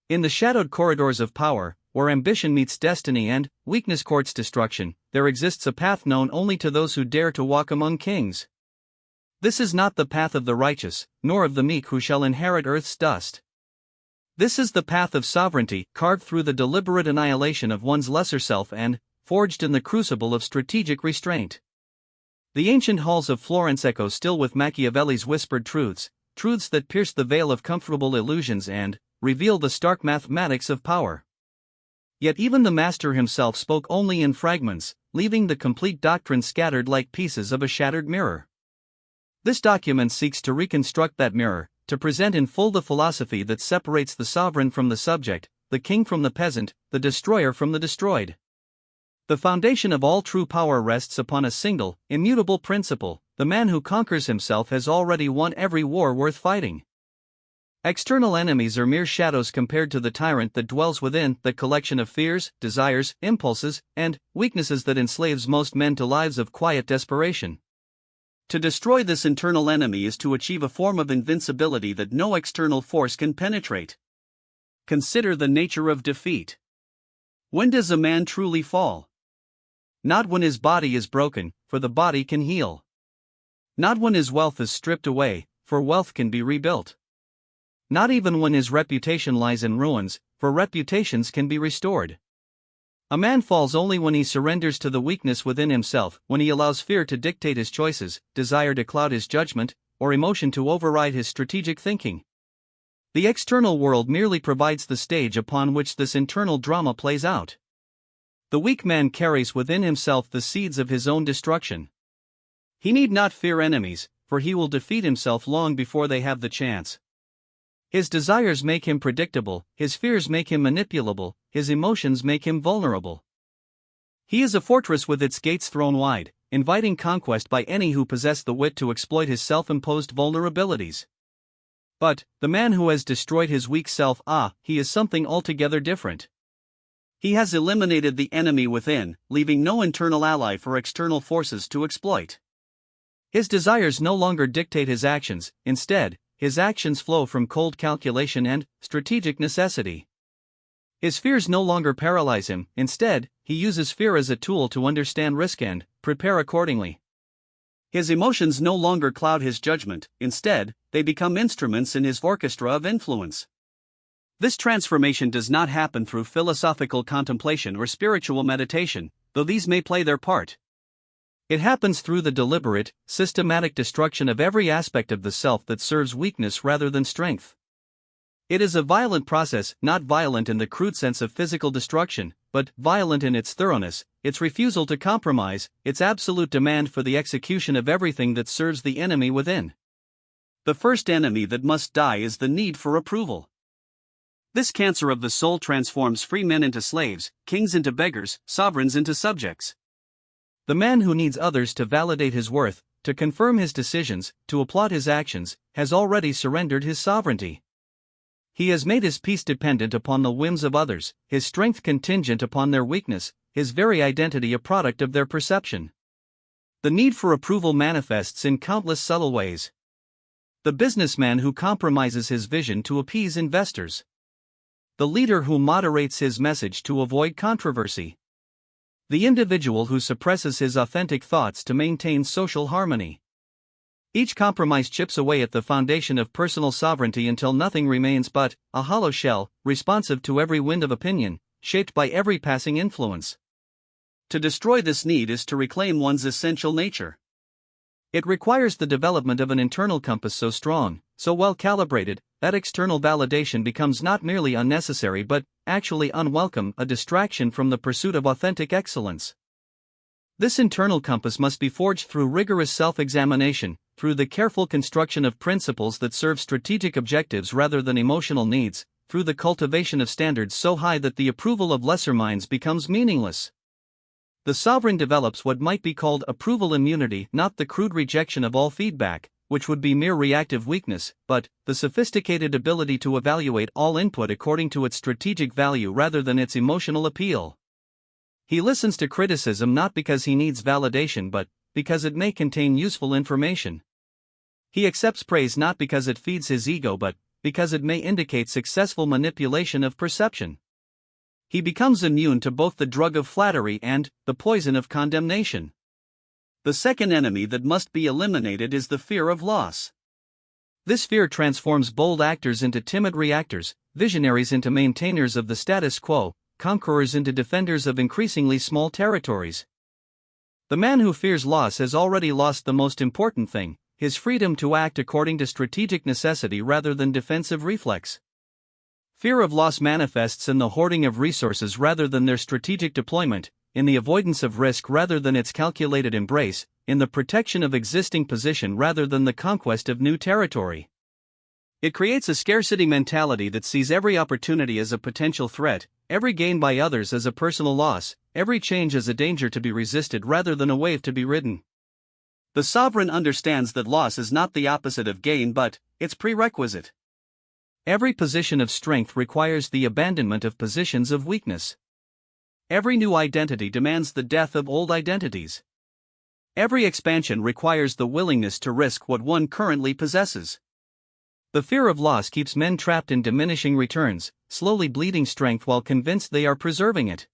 In the shadowed corridors of power, where ambition meets destiny and weakness courts destruction, there exists a path known only to those who dare to walk among kings. This is not the path of the righteous, nor of the meek who shall inherit earth's dust. This is the path of sovereignty, carved through the deliberate annihilation of one's lesser self and forged in the crucible of strategic restraint. The ancient halls of Florence echo still with Machiavelli's whispered truths, truths that pierce the veil of comfortable illusions and reveal the stark mathematics of power. Yet even the master himself spoke only in fragments, leaving the complete doctrine scattered like pieces of a shattered mirror. This document seeks to reconstruct that mirror, to present in full the philosophy that separates the sovereign from the subject, the king from the peasant, the destroyer from the destroyed. The foundation of all true power rests upon a single, immutable principle: the man who conquers himself has already won every war worth fighting. External enemies are mere shadows compared to the tyrant that dwells within, the collection of fears, desires, impulses, and weaknesses that enslaves most men to lives of quiet desperation. To destroy this internal enemy is to achieve a form of invincibility that no external force can penetrate. Consider the nature of defeat. When does a man truly fall? Not when his body is broken, for the body can heal. Not when his wealth is stripped away, for wealth can be rebuilt. Not even when his reputation lies in ruins, for reputations can be restored. A man falls only when he surrenders to the weakness within himself, when he allows fear to dictate his choices, desire to cloud his judgment, or emotion to override his strategic thinking. The external world merely provides the stage upon which this internal drama plays out. The weak man carries within himself the seeds of his own destruction. He need not fear enemies, for he will defeat himself long before they have the chance. His desires make him predictable, his fears make him manipulable, his emotions make him vulnerable. He is a fortress with its gates thrown wide, inviting conquest by any who possess the wit to exploit his self-imposed vulnerabilities. But the man who has destroyed his weak self, he is something altogether different. He has eliminated the enemy within, leaving no internal ally for external forces to exploit. His desires no longer dictate his actions, instead, his actions flow from cold calculation and strategic necessity. His fears no longer paralyze him, instead, he uses fear as a tool to understand risk and prepare accordingly. His emotions no longer cloud his judgment, instead, they become instruments in his orchestra of influence. This transformation does not happen through philosophical contemplation or spiritual meditation, though these may play their part. It happens through the deliberate, systematic destruction of every aspect of the self that serves weakness rather than strength. It is a violent process, not violent in the crude sense of physical destruction, but violent in its thoroughness, its refusal to compromise, its absolute demand for the execution of everything that serves the enemy within. The first enemy that must die is the need for approval. This cancer of the soul transforms free men into slaves, kings into beggars, sovereigns into subjects. The man who needs others to validate his worth, to confirm his decisions, to applaud his actions, has already surrendered his sovereignty. He has made his peace dependent upon the whims of others, his strength contingent upon their weakness, his very identity a product of their perception. The need for approval manifests in countless subtle ways. The businessman who compromises his vision to appease investors. The leader who moderates his message to avoid controversy. The individual who suppresses his authentic thoughts to maintain social harmony. Each compromise chips away at the foundation of personal sovereignty until nothing remains but a hollow shell, responsive to every wind of opinion, shaped by every passing influence. To destroy this need is to reclaim one's essential nature. It requires the development of an internal compass so strong, so well calibrated, that external validation becomes not merely unnecessary but actually unwelcome, a distraction from the pursuit of authentic excellence. This internal compass must be forged through rigorous self-examination, through the careful construction of principles that serve strategic objectives rather than emotional needs, through the cultivation of standards so high that the approval of lesser minds becomes meaningless. The sovereign develops what might be called approval immunity, not the crude rejection of all feedback, which would be mere reactive weakness, but the sophisticated ability to evaluate all input according to its strategic value rather than its emotional appeal. He listens to criticism not because he needs validation but because it may contain useful information. He accepts praise not because it feeds his ego but because it may indicate successful manipulation of perception. He becomes immune to both the drug of flattery and the poison of condemnation. The second enemy that must be eliminated is the fear of loss. This fear transforms bold actors into timid reactors, visionaries into maintainers of the status quo, conquerors into defenders of increasingly small territories. The man who fears loss has already lost the most important thing, his freedom to act according to strategic necessity rather than defensive reflex. Fear of loss manifests in the hoarding of resources rather than their strategic deployment, in the avoidance of risk rather than its calculated embrace, in the protection of existing position rather than the conquest of new territory. It creates a scarcity mentality that sees every opportunity as a potential threat, every gain by others as a personal loss, every change as a danger to be resisted rather than a wave to be ridden. The sovereign understands that loss is not the opposite of gain but its prerequisite. Every position of strength requires the abandonment of positions of weakness. Every new identity demands the death of old identities. Every expansion requires the willingness to risk what one currently possesses. The fear of loss keeps men trapped in diminishing returns, slowly bleeding strength while convinced they are preserving it.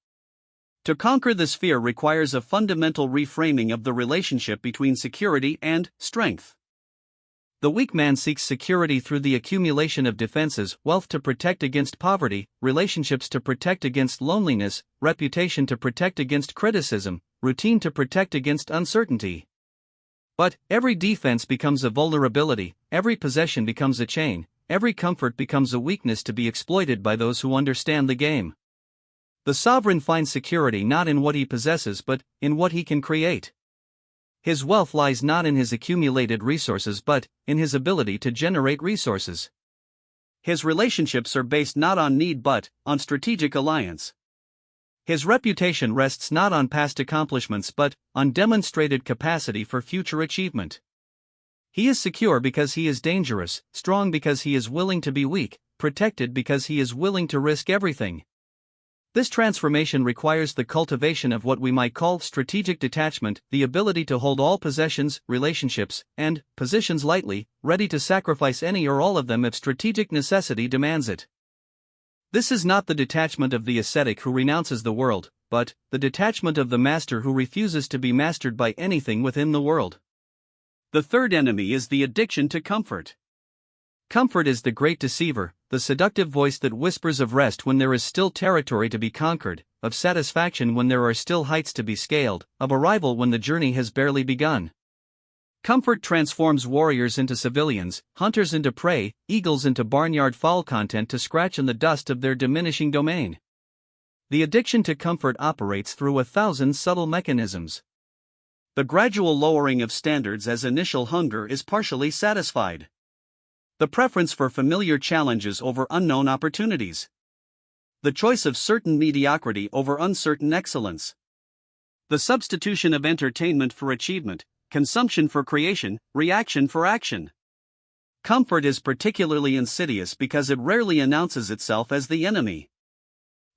To conquer this fear requires a fundamental reframing of the relationship between security and strength. The weak man seeks security through the accumulation of defenses, wealth to protect against poverty, relationships to protect against loneliness, reputation to protect against criticism, routine to protect against uncertainty. But every defense becomes a vulnerability, every possession becomes a chain, every comfort becomes a weakness to be exploited by those who understand the game. The sovereign finds security not in what he possesses but in what he can create. His wealth lies not in his accumulated resources but in his ability to generate resources. His relationships are based not on need but on strategic alliance. His reputation rests not on past accomplishments but on demonstrated capacity for future achievement. He is secure because he is dangerous, strong because he is willing to be weak, protected because he is willing to risk everything. This transformation requires the cultivation of what we might call strategic detachment, the ability to hold all possessions, relationships, and positions lightly, ready to sacrifice any or all of them if strategic necessity demands it. This is not the detachment of the ascetic who renounces the world, but the detachment of the master who refuses to be mastered by anything within the world. The third enemy is the addiction to comfort. Comfort is the great deceiver, the seductive voice that whispers of rest when there is still territory to be conquered, of satisfaction when there are still heights to be scaled, of arrival when the journey has barely begun. Comfort transforms warriors into civilians, hunters into prey, eagles into barnyard fowl content to scratch in the dust of their diminishing domain. The addiction to comfort operates through 1,000 subtle mechanisms. The gradual lowering of standards as initial hunger is partially satisfied. The preference for familiar challenges over unknown opportunities. The choice of certain mediocrity over uncertain excellence. The substitution of entertainment for achievement, consumption for creation, reaction for action. Comfort is particularly insidious because it rarely announces itself as the enemy.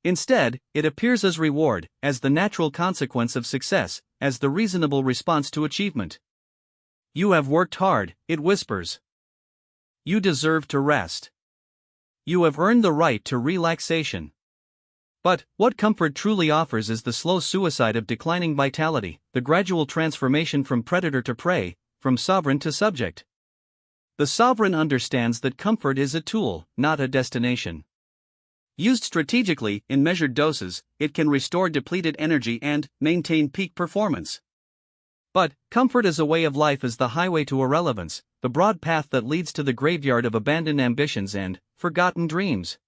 Instead, it appears as reward, as the natural consequence of success, as the reasonable response to achievement. You have worked hard, it whispers. You deserve to rest. You have earned the right to relaxation. But what comfort truly offers is the slow suicide of declining vitality, the gradual transformation from predator to prey, from sovereign to subject. The sovereign understands that comfort is a tool, not a destination. Used strategically, in measured doses, it can restore depleted energy and maintain peak performance. But comfort as a way of life is the highway to irrelevance, the broad path that leads to the graveyard of abandoned ambitions and forgotten dreams.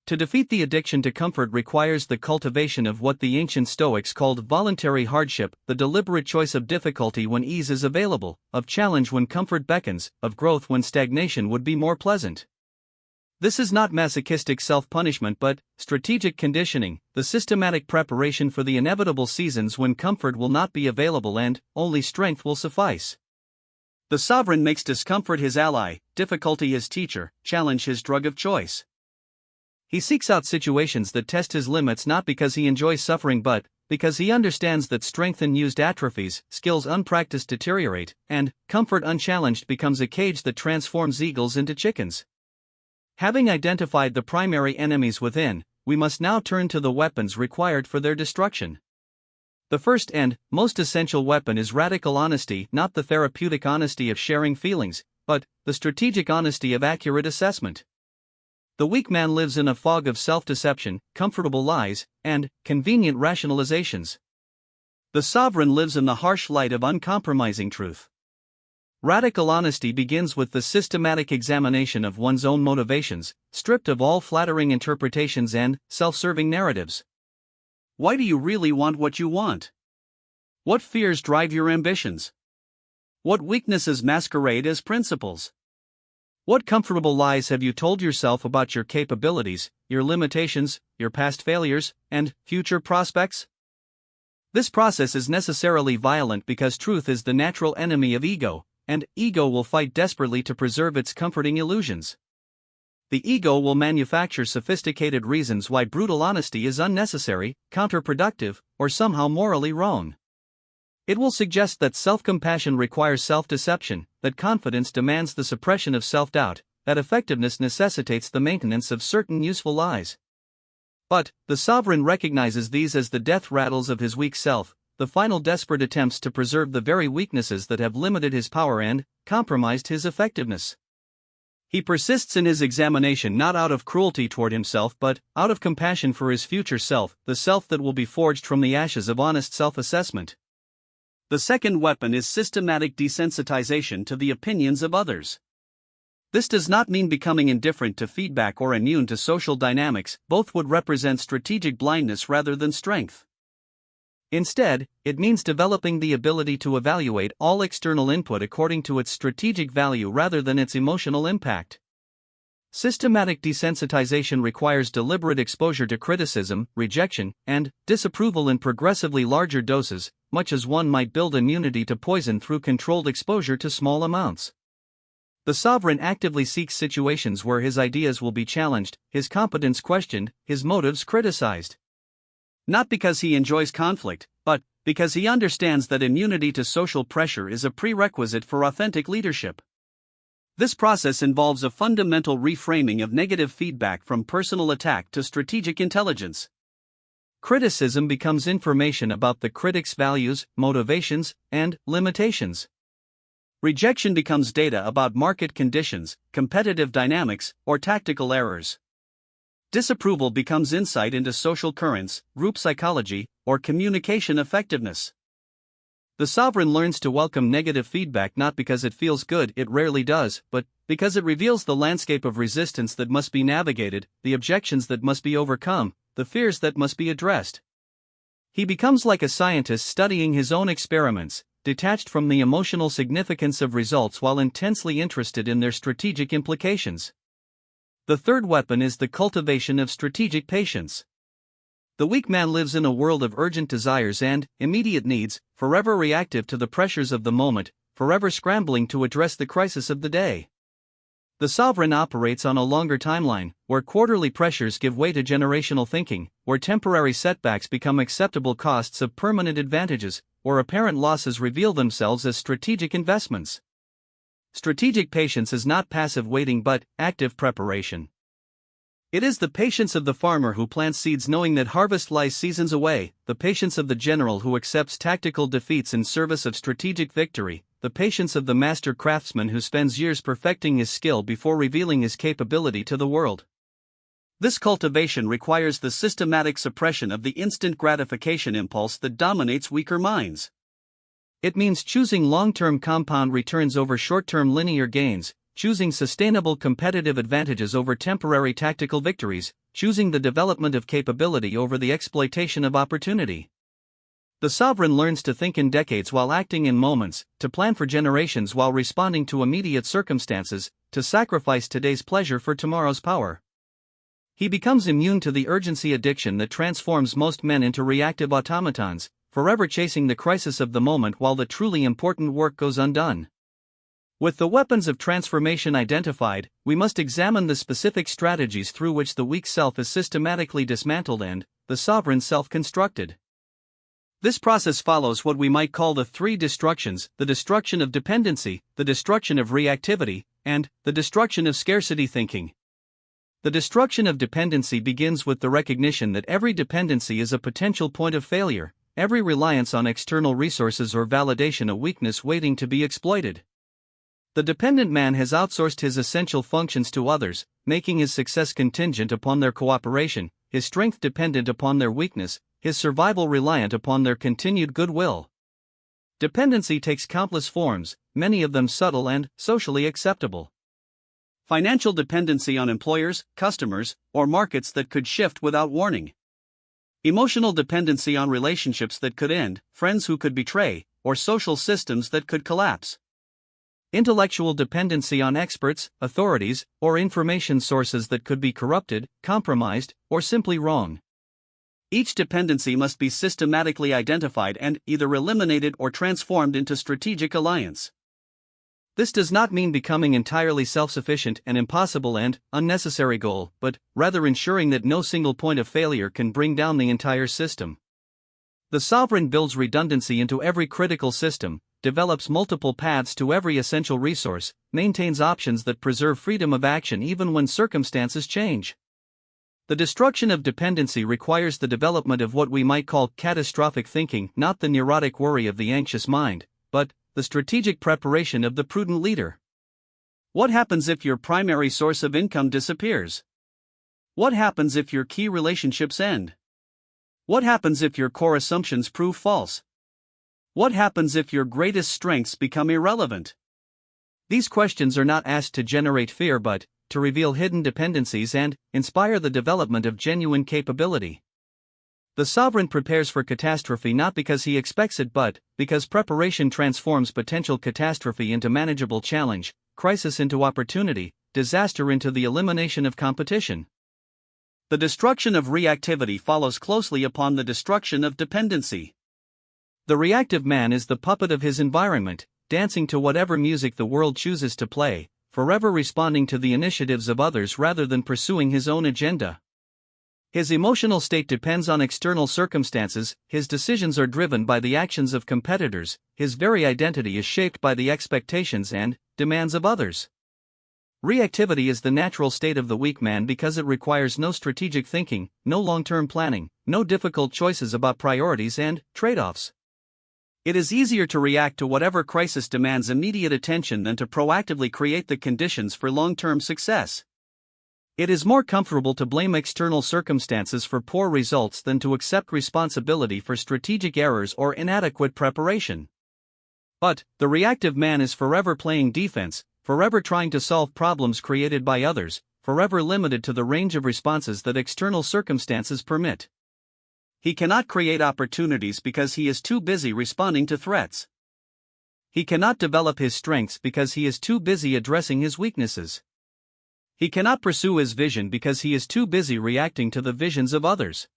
To defeat the addiction to comfort requires the cultivation of what the ancient Stoics called voluntary hardship, the deliberate choice of difficulty when ease is available, of challenge when comfort beckons, of growth when stagnation would be more pleasant. This is not masochistic self-punishment but strategic conditioning, the systematic preparation for the inevitable seasons when comfort will not be available and only strength will suffice. The sovereign makes discomfort his ally, difficulty his teacher, challenge his drug of choice. He seeks out situations that test his limits not because he enjoys suffering but because he understands that strength unused atrophies, skills unpracticed deteriorate, and comfort unchallenged becomes a cage that transforms eagles into chickens. Having identified the primary enemies within, we must now turn to the weapons required for their destruction. The first and most essential weapon is radical honesty, not the therapeutic honesty of sharing feelings, but the strategic honesty of accurate assessment. The weak man lives in a fog of self-deception, comfortable lies, and convenient rationalizations. The sovereign lives in the harsh light of uncompromising truth. Radical honesty begins with the systematic examination of one's own motivations, stripped of all flattering interpretations and self-serving narratives. Why do you really want what you want? What fears drive your ambitions? What weaknesses masquerade as principles? What comfortable lies have you told yourself about your capabilities, your limitations, your past failures, and future prospects? This process is necessarily violent because truth is the natural enemy of ego, and ego will fight desperately to preserve its comforting illusions. The ego will manufacture sophisticated reasons why brutal honesty is unnecessary, counterproductive, or somehow morally wrong. It will suggest that self-compassion requires self-deception, that confidence demands the suppression of self-doubt, that effectiveness necessitates the maintenance of certain useful lies. But the sovereign recognizes these as the death rattles of his weak self, the final desperate attempts to preserve the very weaknesses that have limited his power and compromised his effectiveness. He persists in his examination not out of cruelty toward himself but out of compassion for his future self, the self that will be forged from the ashes of honest self-assessment. The second weapon is systematic desensitization to the opinions of others. This does not mean becoming indifferent to feedback or immune to social dynamics, both would represent strategic blindness rather than strength. Instead, it means developing the ability to evaluate all external input according to its strategic value rather than its emotional impact. Systematic desensitization requires deliberate exposure to criticism, rejection, and disapproval in progressively larger doses, much as one might build immunity to poison through controlled exposure to small amounts. The sovereign actively seeks situations where his ideas will be challenged, his competence questioned, his motives criticized. Not because he enjoys conflict, but because he understands that immunity to social pressure is a prerequisite for authentic leadership. This process involves a fundamental reframing of negative feedback from personal attack to strategic intelligence. Criticism becomes information about the critic's values, motivations, and limitations. Rejection becomes data about market conditions, competitive dynamics, or tactical errors. Disapproval becomes insight into social currents, group psychology, or communication effectiveness. The sovereign learns to welcome negative feedback not because it feels good, it rarely does, but because it reveals the landscape of resistance that must be navigated, the objections that must be overcome, the fears that must be addressed. He becomes like a scientist studying his own experiments, detached from the emotional significance of results while intensely interested in their strategic implications. The third weapon is the cultivation of strategic patience. The weak man lives in a world of urgent desires and immediate needs, forever reactive to the pressures of the moment, forever scrambling to address the crisis of the day. The sovereign operates on a longer timeline, where quarterly pressures give way to generational thinking, where temporary setbacks become acceptable costs of permanent advantages, where apparent losses reveal themselves as strategic investments. Strategic patience is not passive waiting but active preparation. It is the patience of the farmer who plants seeds knowing that harvest lies seasons away, the patience of the general who accepts tactical defeats in service of strategic victory, the patience of the master craftsman who spends years perfecting his skill before revealing his capability to the world. This cultivation requires the systematic suppression of the instant gratification impulse that dominates weaker minds. It means choosing long-term compound returns over short-term linear gains, choosing sustainable competitive advantages over temporary tactical victories, choosing the development of capability over the exploitation of opportunity. The sovereign learns to think in decades while acting in moments, to plan for generations while responding to immediate circumstances, to sacrifice today's pleasure for tomorrow's power. He becomes immune to the urgency addiction that transforms most men into reactive automatons, forever chasing the crisis of the moment while the truly important work goes undone. With the weapons of transformation identified, we must examine the specific strategies through which the weak self is systematically dismantled and the sovereign self constructed. This process follows what we might call the three destructions: the destruction of dependency, the destruction of reactivity, and the destruction of scarcity thinking. The destruction of dependency begins with the recognition that every dependency is a potential point of failure, every reliance on external resources or validation a weakness waiting to be exploited. The dependent man has outsourced his essential functions to others, making his success contingent upon their cooperation, his strength dependent upon their weakness, his survival reliant upon their continued goodwill. Dependency takes countless forms, many of them subtle and socially acceptable. Financial dependency on employers, customers, or markets that could shift without warning. Emotional dependency on relationships that could end, friends who could betray, or social systems that could collapse. Intellectual dependency on experts, authorities, or information sources that could be corrupted, compromised, or simply wrong. Each dependency must be systematically identified and either eliminated or transformed into strategic alliance. This does not mean becoming entirely self-sufficient, an impossible and unnecessary goal, but rather ensuring that no single point of failure can bring down the entire system. The sovereign builds redundancy into every critical system, develops multiple paths to every essential resource, maintains options that preserve freedom of action even when circumstances change. The destruction of dependency requires the development of what we might call catastrophic thinking, not the neurotic worry of the anxious mind, but the strategic preparation of the prudent leader. What happens if your primary source of income disappears? What happens if your key relationships end? What happens if your core assumptions prove false? What happens if your greatest strengths become irrelevant? These questions are not asked to generate fear but to reveal hidden dependencies and inspire the development of genuine capability. The sovereign prepares for catastrophe not because he expects it but because preparation transforms potential catastrophe into manageable challenge, crisis into opportunity, disaster into the elimination of competition. The destruction of reactivity follows closely upon the destruction of dependency. The reactive man is the puppet of his environment, dancing to whatever music the world chooses to play, forever responding to the initiatives of others rather than pursuing his own agenda. His emotional state depends on external circumstances, his decisions are driven by the actions of competitors, his very identity is shaped by the expectations and demands of others. Reactivity is the natural state of the weak man because it requires no strategic thinking, no long-term planning, no difficult choices about priorities and trade-offs. It is easier to react to whatever crisis demands immediate attention than to proactively create the conditions for long-term success. It is more comfortable to blame external circumstances for poor results than to accept responsibility for strategic errors or inadequate preparation. But the reactive man is forever playing defense, forever trying to solve problems created by others, forever limited to the range of responses that external circumstances permit. He cannot create opportunities because he is too busy responding to threats. He cannot develop his strengths because he is too busy addressing his weaknesses. He cannot pursue his vision because he is too busy reacting to the visions of others.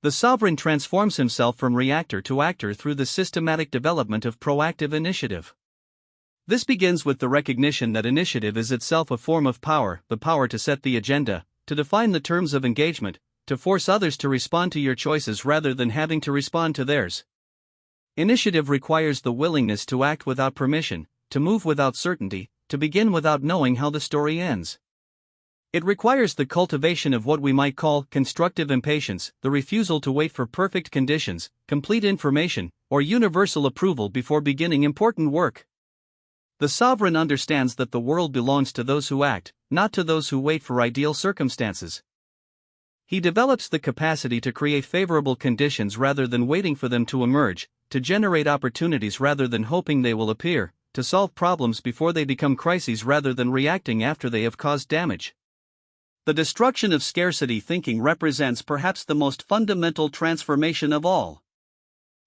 The sovereign transforms himself from reactor to actor through the systematic development of proactive initiative. This begins with the recognition that initiative is itself a form of power, the power to set the agenda, to define the terms of engagement, to force others to respond to your choices rather than having to respond to theirs. Initiative requires the willingness to act without permission, to move without certainty, to begin without knowing how the story ends. It requires the cultivation of what we might call constructive impatience, the refusal to wait for perfect conditions, complete information, or universal approval before beginning important work. The sovereign understands that the world belongs to those who act, not to those who wait for ideal circumstances. He develops the capacity to create favorable conditions rather than waiting for them to emerge, to generate opportunities rather than hoping they will appear, to solve problems before they become crises rather than reacting after they have caused damage. The destruction of scarcity thinking represents perhaps the most fundamental transformation of all.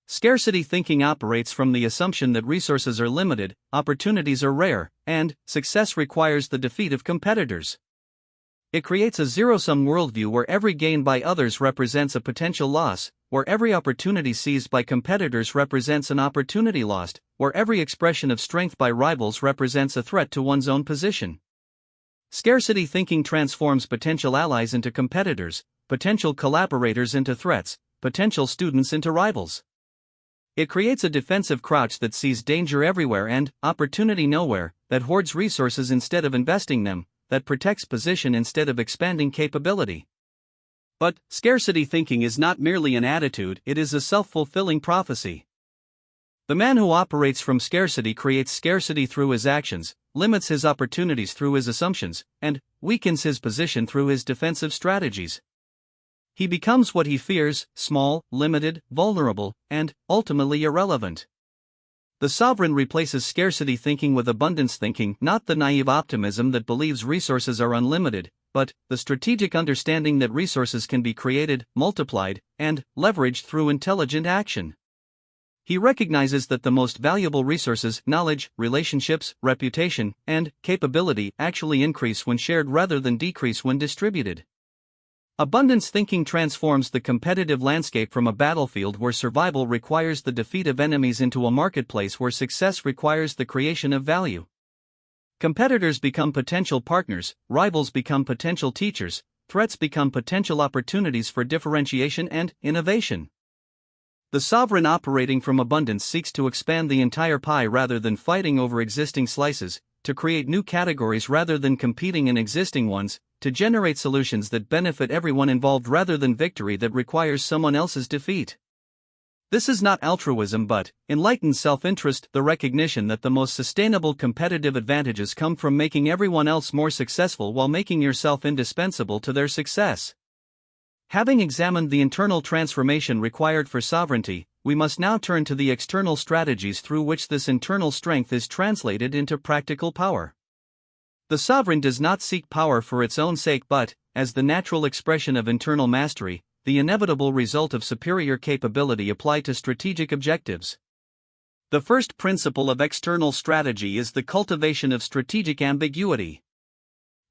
Scarcity thinking operates from the assumption that resources are limited, opportunities are rare, and success requires the defeat of competitors. It creates a zero-sum worldview where every gain by others represents a potential loss, where every opportunity seized by competitors represents an opportunity lost, where every expression of strength by rivals represents a threat to one's own position. Scarcity thinking transforms potential allies into competitors, potential collaborators into threats, potential students into rivals. It creates a defensive crouch that sees danger everywhere and opportunity nowhere, that hoards resources instead of investing them, that protects position instead of expanding capability. But scarcity thinking is not merely an attitude, it is a self-fulfilling prophecy. The man who operates from scarcity creates scarcity through his actions, limits his opportunities through his assumptions, and weakens his position through his defensive strategies. He becomes what he fears: small, limited, vulnerable, and ultimately irrelevant. The sovereign replaces scarcity thinking with abundance thinking, not the naive optimism that believes resources are unlimited, but the strategic understanding that resources can be created, multiplied, and leveraged through intelligent action. He recognizes that the most valuable resources, knowledge, relationships, reputation, and capability, actually increase when shared rather than decrease when distributed. Abundance thinking transforms the competitive landscape from a battlefield where survival requires the defeat of enemies into a marketplace where success requires the creation of value. Competitors become potential partners, rivals become potential teachers, threats become potential opportunities for differentiation and innovation. The sovereign operating from abundance seeks to expand the entire pie rather than fighting over existing slices, to create new categories rather than competing in existing ones, to generate solutions that benefit everyone involved rather than victory that requires someone else's defeat. This is not altruism but enlightened self-interest, the recognition that the most sustainable competitive advantages come from making everyone else more successful while making yourself indispensable to their success. Having examined the internal transformation required for sovereignty, we must now turn to the external strategies through which this internal strength is translated into practical power. The sovereign does not seek power for its own sake but, as the natural expression of internal mastery, the inevitable result of superior capability applied to strategic objectives. The first principle of external strategy is the cultivation of strategic ambiguity.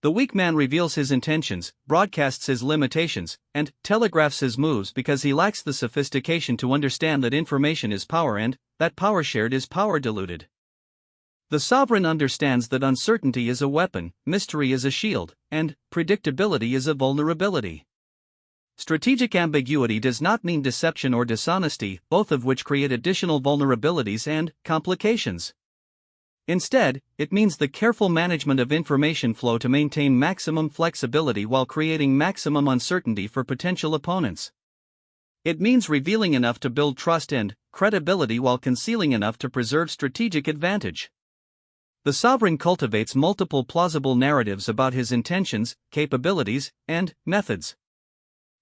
The weak man reveals his intentions, broadcasts his limitations, and telegraphs his moves because he lacks the sophistication to understand that information is power and that power shared is power diluted. The sovereign understands that uncertainty is a weapon, mystery is a shield, and predictability is a vulnerability. Strategic ambiguity does not mean deception or dishonesty, both of which create additional vulnerabilities and complications. Instead, it means the careful management of information flow to maintain maximum flexibility while creating maximum uncertainty for potential opponents. It means revealing enough to build trust and credibility while concealing enough to preserve strategic advantage. The sovereign cultivates multiple plausible narratives about his intentions, capabilities, and methods.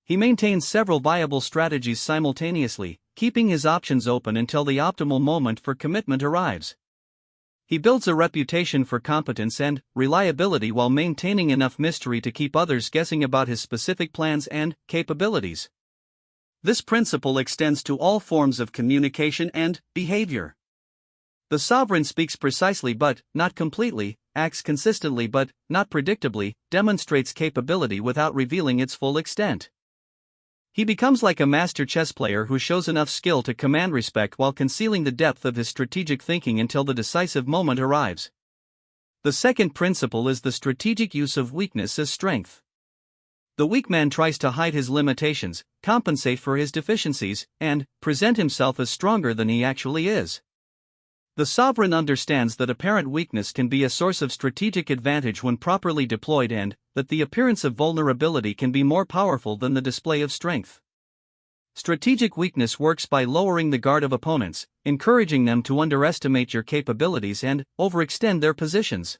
He maintains several viable strategies simultaneously, keeping his options open until the optimal moment for commitment arrives. He builds a reputation for competence and reliability while maintaining enough mystery to keep others guessing about his specific plans and capabilities. This principle extends to all forms of communication and behavior. The sovereign speaks precisely but not completely, acts consistently but not predictably, demonstrates capability without revealing its full extent. He becomes like a master chess player who shows enough skill to command respect while concealing the depth of his strategic thinking until the decisive moment arrives. The second principle is the strategic use of weakness as strength. The weak man tries to hide his limitations, compensate for his deficiencies, and present himself as stronger than he actually is. The sovereign understands that apparent weakness can be a source of strategic advantage when properly deployed and that the appearance of vulnerability can be more powerful than the display of strength. Strategic weakness works by lowering the guard of opponents, encouraging them to underestimate your capabilities and overextend their positions.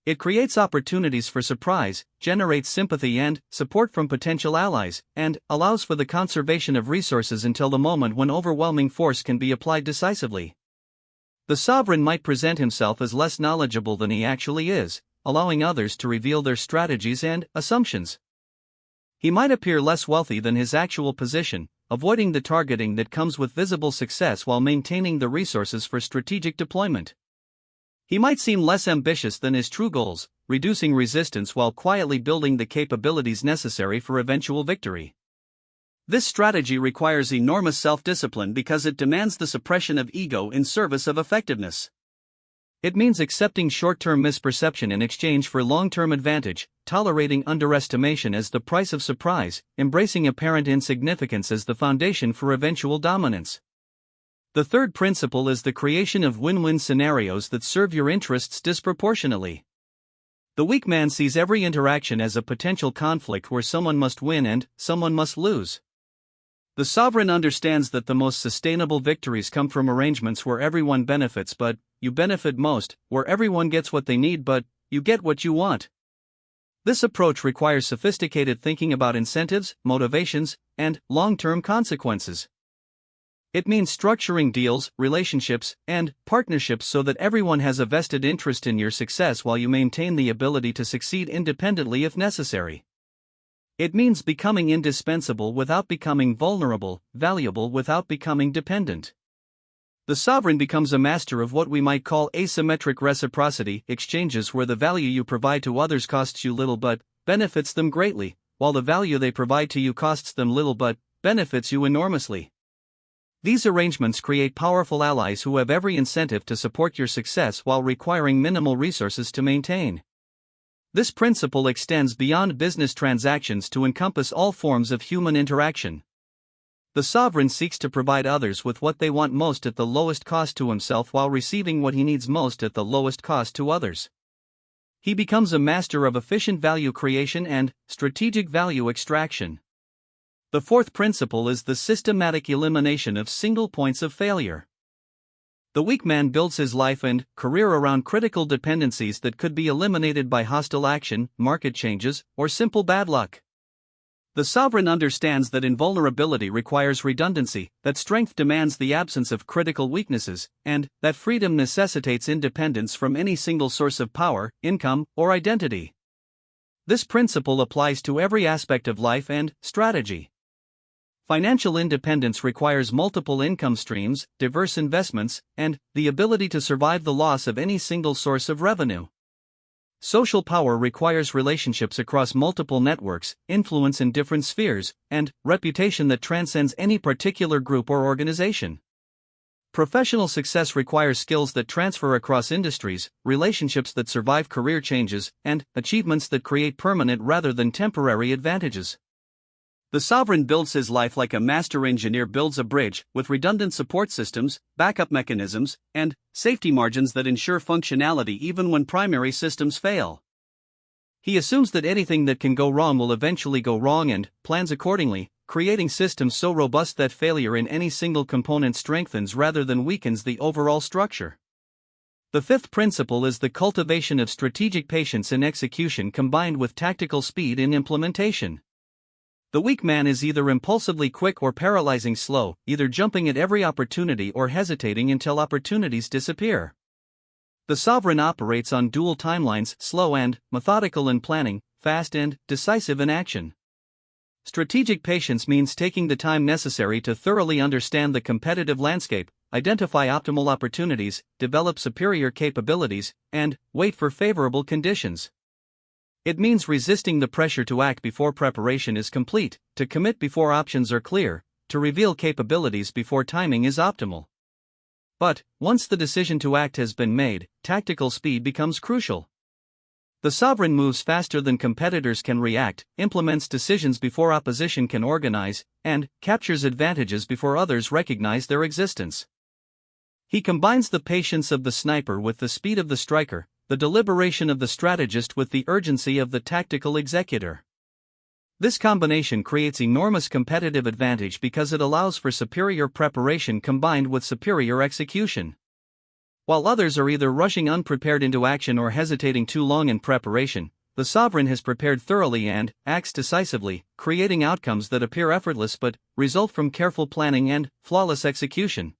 It creates opportunities for surprise, generates sympathy and support from potential allies, and allows for the conservation of resources until the moment when overwhelming force can be applied decisively. The sovereign might present himself as less knowledgeable than he actually is, allowing others to reveal their strategies and assumptions. He might appear less wealthy than his actual position, avoiding the targeting that comes with visible success while maintaining the resources for strategic deployment. He might seem less ambitious than his true goals, reducing resistance while quietly building the capabilities necessary for eventual victory. This strategy requires enormous self-discipline because it demands the suppression of ego in service of effectiveness. It means accepting short-term misperception in exchange for long-term advantage, tolerating underestimation as the price of surprise, embracing apparent insignificance as the foundation for eventual dominance. The third principle is the creation of win-win scenarios that serve your interests disproportionately. The weak man sees every interaction as a potential conflict where someone must win and someone must lose. The sovereign understands that the most sustainable victories come from arrangements where everyone benefits but you benefit most, where everyone gets what they need but you get what you want. This approach requires sophisticated thinking about incentives, motivations, and long-term consequences. It means structuring deals, relationships, and partnerships so that everyone has a vested interest in your success while you maintain the ability to succeed independently if necessary. It means becoming indispensable without becoming vulnerable, valuable without becoming dependent. The sovereign becomes a master of what we might call asymmetric reciprocity, exchanges where the value you provide to others costs you little but benefits them greatly, while the value they provide to you costs them little but benefits you enormously. These arrangements create powerful allies who have every incentive to support your success while requiring minimal resources to maintain. This principle extends beyond business transactions to encompass all forms of human interaction. The sovereign seeks to provide others with what they want most at the lowest cost to himself while receiving what he needs most at the lowest cost to others. He becomes a master of efficient value creation and strategic value extraction. The fourth principle is the systematic elimination of single points of failure. The weak man builds his life and career around critical dependencies that could be eliminated by hostile action, market changes, or simple bad luck. The sovereign understands that invulnerability requires redundancy, that strength demands the absence of critical weaknesses, and that freedom necessitates independence from any single source of power, income, or identity. This principle applies to every aspect of life and strategy. Financial independence requires multiple income streams, diverse investments, and the ability to survive the loss of any single source of revenue. Social power requires relationships across multiple networks, influence in different spheres, and reputation that transcends any particular group or organization. Professional success requires skills that transfer across industries, relationships that survive career changes, and achievements that create permanent rather than temporary advantages. The sovereign builds his life like a master engineer builds a bridge, with redundant support systems, backup mechanisms, and safety margins that ensure functionality even when primary systems fail. He assumes that anything that can go wrong will eventually go wrong and plans accordingly, creating systems so robust that failure in any single component strengthens rather than weakens the overall structure. The fifth principle is the cultivation of strategic patience in execution combined with tactical speed in implementation. The weak man is either impulsively quick or paralyzing slow, either jumping at every opportunity or hesitating until opportunities disappear. The sovereign operates on dual timelines, slow and methodical in planning, fast and decisive in action. Strategic patience means taking the time necessary to thoroughly understand the competitive landscape, identify optimal opportunities, develop superior capabilities, and wait for favorable conditions. It means resisting the pressure to act before preparation is complete, to commit before options are clear, to reveal capabilities before timing is optimal. But, once the decision to act has been made, tactical speed becomes crucial. The sovereign moves faster than competitors can react, implements decisions before opposition can organize, and captures advantages before others recognize their existence. He combines the patience of the sniper with the speed of the striker, the deliberation of the strategist with the urgency of the tactical executor. This combination creates enormous competitive advantage because it allows for superior preparation combined with superior execution. While others are either rushing unprepared into action or hesitating too long in preparation, the sovereign has prepared thoroughly and acts decisively, creating outcomes that appear effortless but result from careful planning and flawless execution.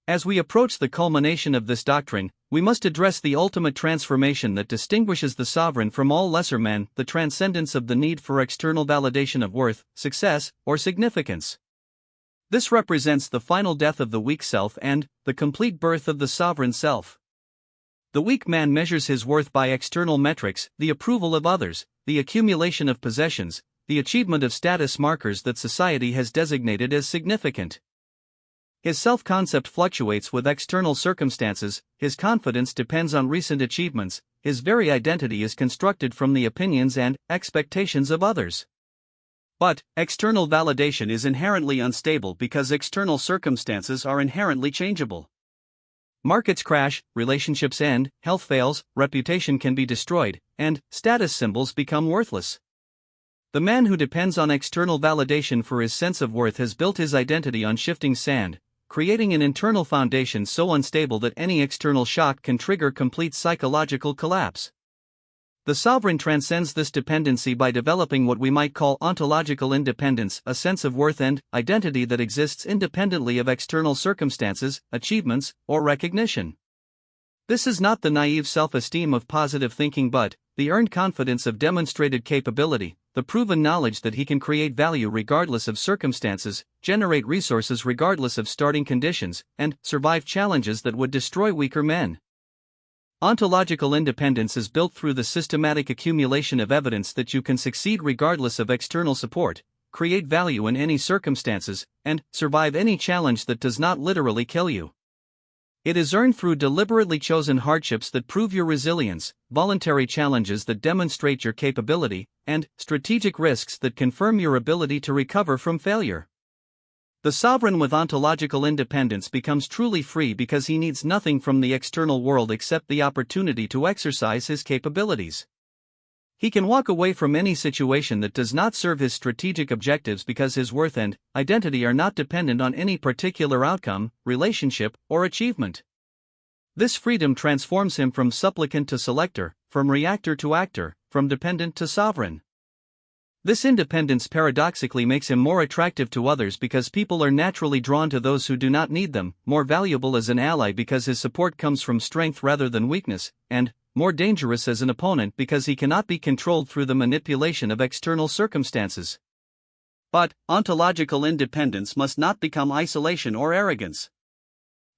As we approach the culmination of this doctrine, we must address the ultimate transformation that distinguishes the sovereign from all lesser men, the transcendence of the need for external validation of worth, success, or significance. This represents the final death of the weak self and the complete birth of the sovereign self. The weak man measures his worth by external metrics, the approval of others, the accumulation of possessions, the achievement of status markers that society has designated as significant. His self-concept fluctuates with external circumstances, his confidence depends on recent achievements, his very identity is constructed from the opinions and expectations of others. But, external validation is inherently unstable because external circumstances are inherently changeable. Markets crash, relationships end, health fails, reputation can be destroyed, and status symbols become worthless. The man who depends on external validation for his sense of worth has built his identity on shifting sand, creating an internal foundation so unstable that any external shock can trigger complete psychological collapse. The sovereign transcends this dependency by developing what we might call ontological independence, a sense of worth and identity that exists independently of external circumstances, achievements, or recognition. This is not the naive self-esteem of positive thinking but the earned confidence of demonstrated capability, the proven knowledge that he can create value regardless of circumstances, generate resources regardless of starting conditions, and survive challenges that would destroy weaker men. Ontological independence is built through the systematic accumulation of evidence that you can succeed regardless of external support, create value in any circumstances, and survive any challenge that does not literally kill you. It is earned through deliberately chosen hardships that prove your resilience, voluntary challenges that demonstrate your capability, and strategic risks that confirm your ability to recover from failure. The sovereign with ontological independence becomes truly free because he needs nothing from the external world except the opportunity to exercise his capabilities. He can walk away from any situation that does not serve his strategic objectives because his worth and identity are not dependent on any particular outcome, relationship, or achievement. This freedom transforms him from supplicant to selector, from reactor to actor, from dependent to sovereign. This independence paradoxically makes him more attractive to others because people are naturally drawn to those who do not need them, more valuable as an ally because his support comes from strength rather than weakness, and more dangerous as an opponent because he cannot be controlled through the manipulation of external circumstances. But ontological independence must not become isolation or arrogance.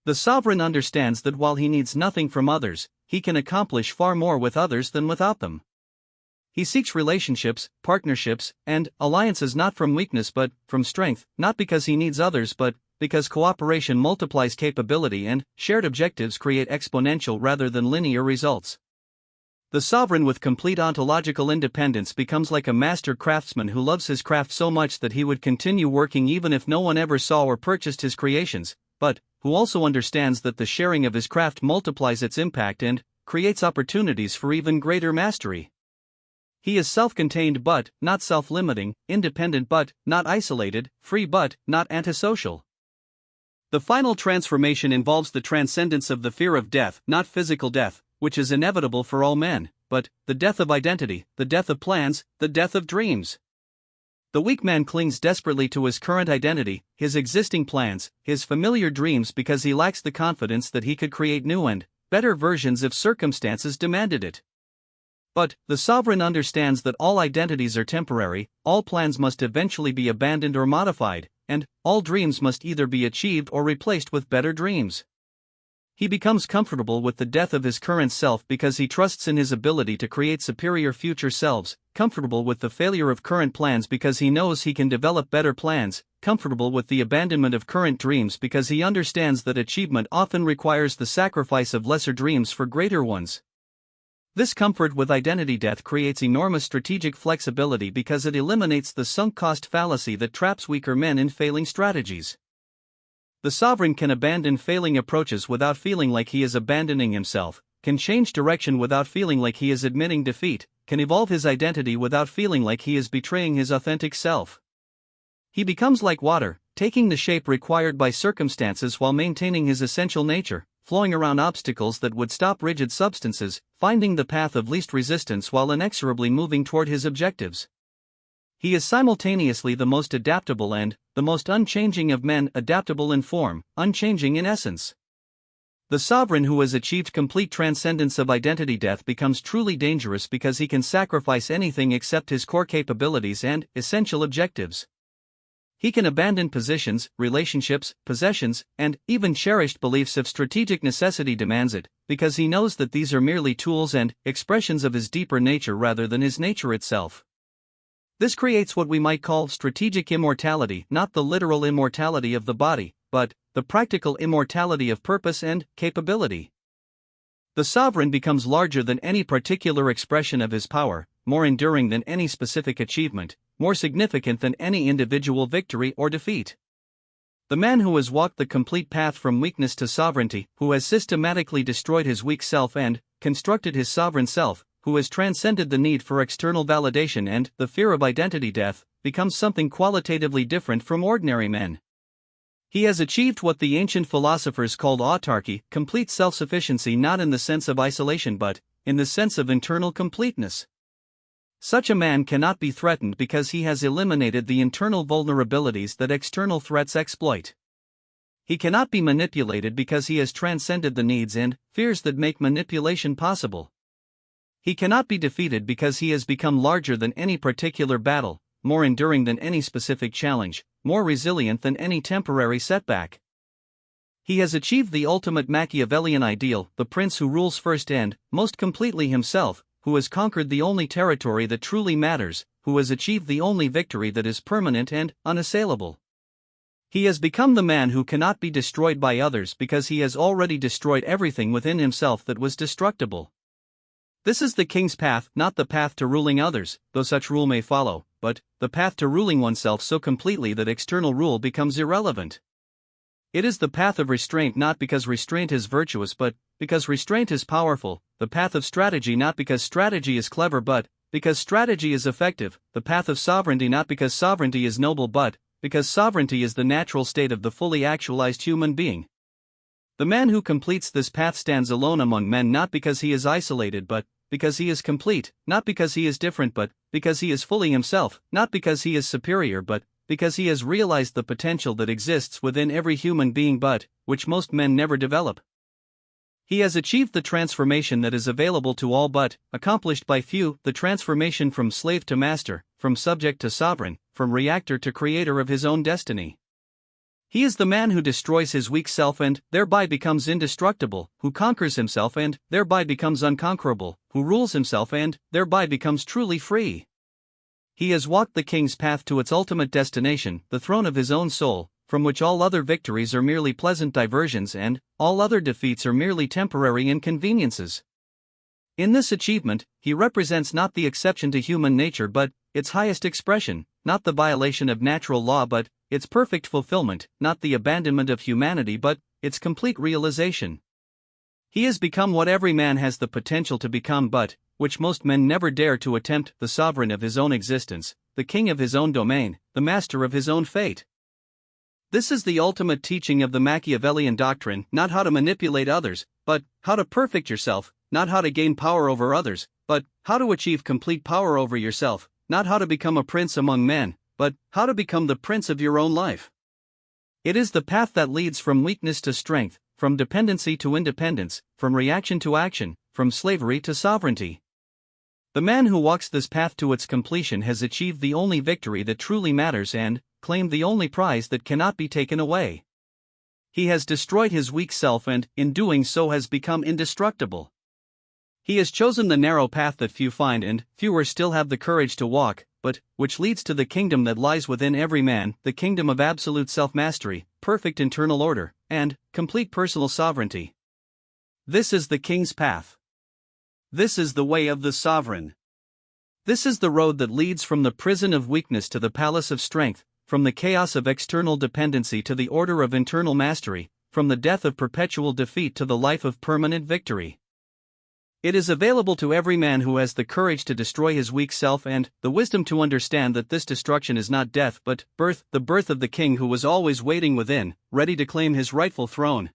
The sovereign understands that while he needs nothing from others, he can accomplish far more with others than without them. He seeks relationships, partnerships, and alliances not from weakness but from strength, not because he needs others but because cooperation multiplies capability and shared objectives create exponential rather than linear results. The sovereign with complete ontological independence becomes like a master craftsman who loves his craft so much that he would continue working even if no one ever saw or purchased his creations, but who also understands that the sharing of his craft multiplies its impact and creates opportunities for even greater mastery. He is self-contained but not self-limiting, independent but not isolated, free but not antisocial. The final transformation involves the transcendence of the fear of death, not physical death, which is inevitable for all men, but the death of identity, the death of plans, the death of dreams. The weak man clings desperately to his current identity, his existing plans, his familiar dreams because he lacks the confidence that he could create new and better versions if circumstances demanded it. But the sovereign understands that all identities are temporary, all plans must eventually be abandoned or modified, and all dreams must either be achieved or replaced with better dreams. He becomes comfortable with the death of his current self because he trusts in his ability to create superior future selves, comfortable with the failure of current plans because he knows he can develop better plans, comfortable with the abandonment of current dreams because he understands that achievement often requires the sacrifice of lesser dreams for greater ones. This comfort with identity death creates enormous strategic flexibility because it eliminates the sunk cost fallacy that traps weaker men in failing strategies. The sovereign can abandon failing approaches without feeling like he is abandoning himself, can change direction without feeling like he is admitting defeat, can evolve his identity without feeling like he is betraying his authentic self. He becomes like water, taking the shape required by circumstances while maintaining his essential nature, flowing around obstacles that would stop rigid substances, finding the path of least resistance while inexorably moving toward his objectives. He is simultaneously the most adaptable and the most unchanging of men, adaptable in form, unchanging in essence. The sovereign who has achieved complete transcendence of identity death becomes truly dangerous because he can sacrifice anything except his core capabilities and essential objectives. He can abandon positions, relationships, possessions, and even cherished beliefs if strategic necessity demands it, because he knows that these are merely tools and expressions of his deeper nature rather than his nature itself. This creates what we might call strategic immortality, not the literal immortality of the body, but the practical immortality of purpose and capability. The sovereign becomes larger than any particular expression of his power, more enduring than any specific achievement, more significant than any individual victory or defeat. The man who has walked the complete path from weakness to sovereignty, who has systematically destroyed his weak self and constructed his sovereign self, who has transcended the need for external validation and the fear of identity death, becomes something qualitatively different from ordinary men. He has achieved what the ancient philosophers called autarky, complete self-sufficiency, not in the sense of isolation but in the sense of internal completeness. Such a man cannot be threatened because he has eliminated the internal vulnerabilities that external threats exploit. He cannot be manipulated because he has transcended the needs and fears that make manipulation possible. He cannot be defeated because he has become larger than any particular battle, more enduring than any specific challenge, more resilient than any temporary setback. He has achieved the ultimate Machiavellian ideal, the prince who rules first and most completely himself, who has conquered the only territory that truly matters, who has achieved the only victory that is permanent and unassailable. He has become the man who cannot be destroyed by others because he has already destroyed everything within himself that was destructible. This is the king's path, not the path to ruling others, though such rule may follow, but the path to ruling oneself so completely that external rule becomes irrelevant. It is the path of restraint, not because restraint is virtuous but because restraint is powerful, the path of strategy not because strategy is clever but because strategy is effective, the path of sovereignty not because sovereignty is noble but because sovereignty is the natural state of the fully actualized human being. The man who completes this path stands alone among men not because he is isolated but because he is complete, not because he is different but because he is fully himself, not because he is superior but because he has realized the potential that exists within every human being but which most men never develop. He has achieved the transformation that is available to all but accomplished by few, the transformation from slave to master, from subject to sovereign, from reactor to creator of his own destiny. He is the man who destroys his weak self and thereby becomes indestructible, who conquers himself and thereby becomes unconquerable, who rules himself and thereby becomes truly free. He has walked the king's path to its ultimate destination, the throne of his own soul, from which all other victories are merely pleasant diversions and all other defeats are merely temporary inconveniences. In this achievement, he represents not the exception to human nature but its highest expression, not the violation of natural law but its perfect fulfillment, not the abandonment of humanity but its complete realization. He has become what every man has the potential to become but which most men never dare to attempt, the sovereign of his own existence, the king of his own domain, the master of his own fate. This is the ultimate teaching of the Machiavellian Doctrine, not how to manipulate others, but how to perfect yourself, not how to gain power over others, but how to achieve complete power over yourself, not how to become a prince among men, but how to become the prince of your own life. It is the path that leads from weakness to strength, from dependency to independence, from reaction to action, from slavery to sovereignty. The man who walks this path to its completion has achieved the only victory that truly matters and claimed the only prize that cannot be taken away. He has destroyed his weak self and, in doing so, has become indestructible. He has chosen the narrow path that few find and fewer still have the courage to walk, but which leads to the kingdom that lies within every man, the kingdom of absolute self-mastery, perfect internal order, and complete personal sovereignty. This is the king's path. This is the way of the sovereign. This is the road that leads from the prison of weakness to the palace of strength, from the chaos of external dependency to the order of internal mastery, from the death of perpetual defeat to the life of permanent victory. It is available to every man who has the courage to destroy his weak self and the wisdom to understand that this destruction is not death but birth, the birth of the king who was always waiting within, ready to claim his rightful throne.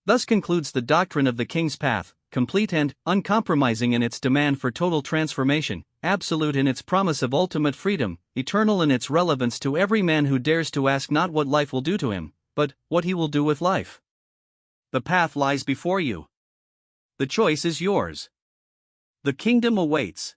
Thus concludes the doctrine of the king's path, complete and uncompromising in its demand for total transformation, absolute in its promise of ultimate freedom, eternal in its relevance to every man who dares to ask not what life will do to him, but what he will do with life. The path lies before you. The choice is yours. The kingdom awaits.